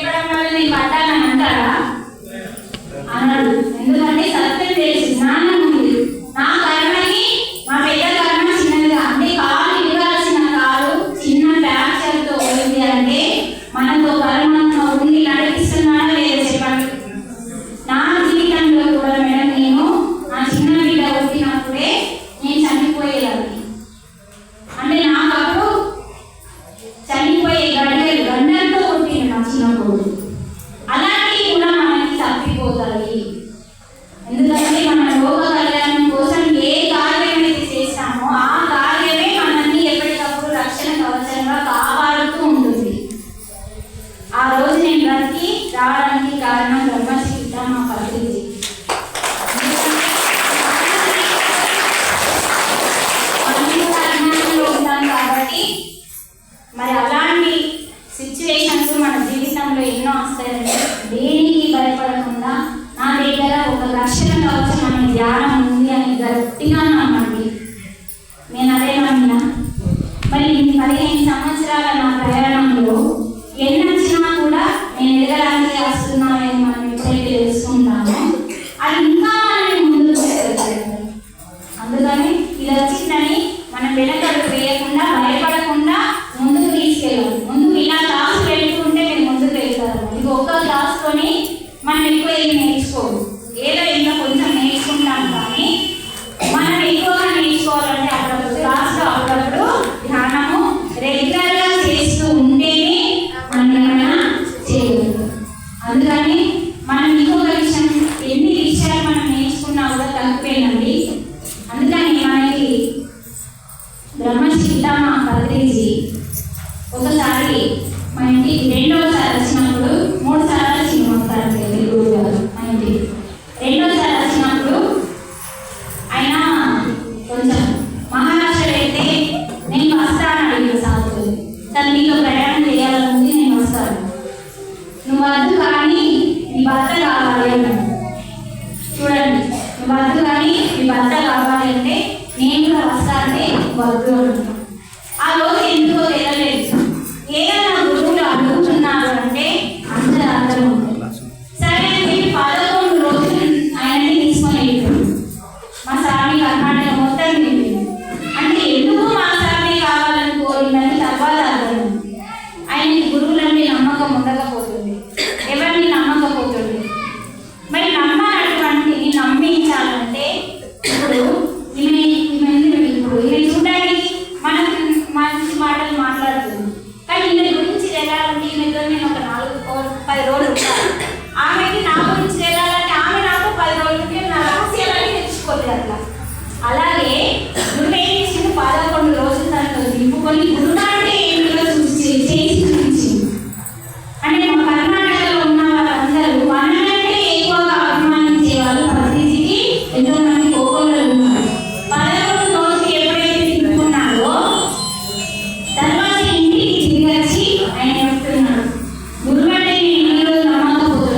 చెప్పడం వల్ల నేను పడ్డానని అంటారా? అన్నాడు. ఎందుకంటే సత్యం తెలిసి జ్ఞానం ఉంది. నా కర్మకి మా పెద్ద కర్మ చిన్నదిగా, అంటే కాలు ఇవ్వాల్సిన కాలు చిన్న ఫ్రాక్చర్తో పోయింది అంటే మనతో పరమాత్మ ఉండి నడిపిస్తున్నాడా లేదా చెప్పండి. నా జీవితంలో కూడా మేడం నేను నా చిన్న బిడ్డ పుట్టినప్పుడే నేను చనిపోయేదాన్ని. అంటే నాకప్పుడు చనిపోయే గంటలతో పుట్టింది నా చిన్నప్పుడు. అలాంటివి కూడా మనకి తప్పిపోతాయి. ఎందుకంటే మన లోక కళ్యాణం కోసం ఏ కార్యం అయితే చేస్తామో ఆ కార్యమే మనల్ని ఎప్పటికప్పుడు రక్షణ కవచంగా కాపాడుతూ ఉంటుంది. ఆ రోజు నేను బ్రతికి రావడానికి కారణం బ్రహ్మశ్రీ మా పత్రిజీ. ఉంటాం కాబట్టి మరి అలాంటి సిచ్యువేషన్స్ మన జీవితంలో ఎన్నో వస్తాయండి. దేనికి భయపడకుండా నా దగ్గర ఒక రక్షణ కవచం అనే ధ్యానం ఉంది అని గట్టిగా నమ్మండి. నేను అదే నమ్మినా. మరి 15 సంవత్సరాల నా ప్రయాణంలో ఎన్ని వచ్చినా కూడా నేను ఎదగడానికి వస్తున్నానని మనం ఎప్పుడైతే తెలుసుకుంటామో అది ఇంకా మనల్ని ముందుకు తీసుకెళ్తాడు. అందుకని ఇది వచ్చిందని మనం వెనకడుగు వేయకుండా భయపడకుండా ముందుకు తీసుకెళ్ళాలి. ముందుకు ఇలా క్లాస్ వెళ్తుంటే మీరు ముందుకు వెళ్తారు. ఇది ఒక్క క్లాస్తోని మనం ఎక్కువ ఏమి నేర్చుకోము. ఏదో ఇంకా కొంచెం నేర్చుకుంటాం, కానీ మనం ఎక్కువగా నేర్చుకోవాలంటే అప్పుడప్పుడు క్లాస్లో అప్పుడప్పుడు ధ్యానము రెగ్యులర్గా చేస్తూ ఉంటేనే మనం ఏమైనా చేయగలుగుతాం. అందుకని మనం ఇంకొక విషయం, ఎన్ని విషయాలు మనం నేర్చుకున్నా కూడా తక్కువేనండి. అందుకని మనకి బ్రహ్మశ్రీ మా పత్రిజీ ఒకసారి మా ఇంటికి రెండోసారి వచ్చినప్పుడు, 3 సార్లు వచ్చింది ఒకసారి గురువు గారు మా ఇంటికి. రెండోసారి వచ్చినప్పుడు ఆయన కొంచెం మహారాష్ట్రలో అయితే నేను వస్తాను అడిగిన సాగుతుంది. తను నీతో ప్రయాణం చేయాలనుంది, నేను వస్తాను, నువ్వు వద్దు కానీ నీ భర్త కావాలి అన్నాడు. చూడండి, నువ్వు వద్దు కానీ నీ భర్త కావాలి అంటే నేను కూడా వస్తా అంటే వద్దు అంటున్నాను. ఆ రోజు ఎందుకో తెలియలేదు. ఏదైనా గురువులు అడుగుతున్నారు అంటే అందరూ అర్థం ఉంటుంది. సరే అని 11 రోజులు ఆయనని తీసుకొని వెళ్ళిపోయింది. మా స్వామి కర్ణాటక మొత్తం వెళ్ళింది. అంటే ఎందుకు మా స్వామి కావాలని కోరిందని తర్వాత అర్థమైంది. ఆయనకి గురువులంటే నమ్మకం ఉండకపోతుంది, ఎవరిని నమ్మకపోతుంది. మరి నమ్మాలటువంటిని నమ్మించాలంటే ఇప్పుడు ఇప్పుడు చూడడానికి మనకు మంచి మాటలు మాట్లాడుతుంది, కానీ ఈమె గురించి వెళ్ళాలంటే ఈమెతో నేను ఒక 4-10 రోజులు ఉంటాను. ఆమెకి నా గురించి వెళ్ళాలంటే ఆమె నాకు 10 రోజులు ఉంటే నా రహస్యాలని తెచ్చుకోలేదు. అట్లా అలాగే గురువు ఏం చేసింది, 11 రోజులు తనతో దింపుకొని గురువు అంటే ఏమిటో చేసి చూపించింది. అంటే మా కర్ణాటకలో ఉన్న వాళ్ళందరూ మనకంటే ఎక్కువగా అభిమానించే వాళ్ళు పత్రిజీకి ఎంతో మంది కోపంలో ఉన్నారు. 11 రోజులు ఎప్పుడైతే తిప్పుకున్నాడో తర్వాత ఇంటికి తిరిగి వచ్చి ఆయన చెప్తున్నాడు, గురువు అంటే నేను ఎన్ని రోజులు నమ్మకపోతున్నాను,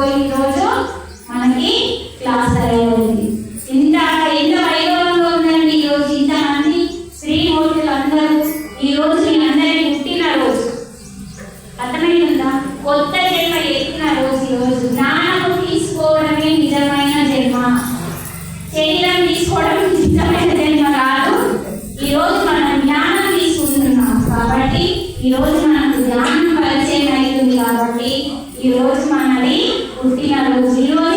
ఈరోజు మనకి క్లాస్ అయ్యింది. ఎంత వైభవంగా ఉందండి ఈరోజు. ఇంతమంది స్త్రీమూర్తులు అందరూ ఈరోజు మీ అందరి పుట్టిన రోజు. అర్థమైందా? కొత్త జన్మ ఎత్తిన రోజు ఈరోజు. జ్ఞానము తీసుకోవడమే నిజమైన జన్మ. శరీరం తీసుకోవడం నిజమైన జన్మ కాదు. ఈరోజు మనం జ్ఞానం తీసుకుంటున్నాం కాబట్టి ఈరోజు మనకు జ్ఞానం పరిచయం అవుతుంది కాబట్టి ఈరోజు మనది పుట్టిన రోజు. ఈరోజు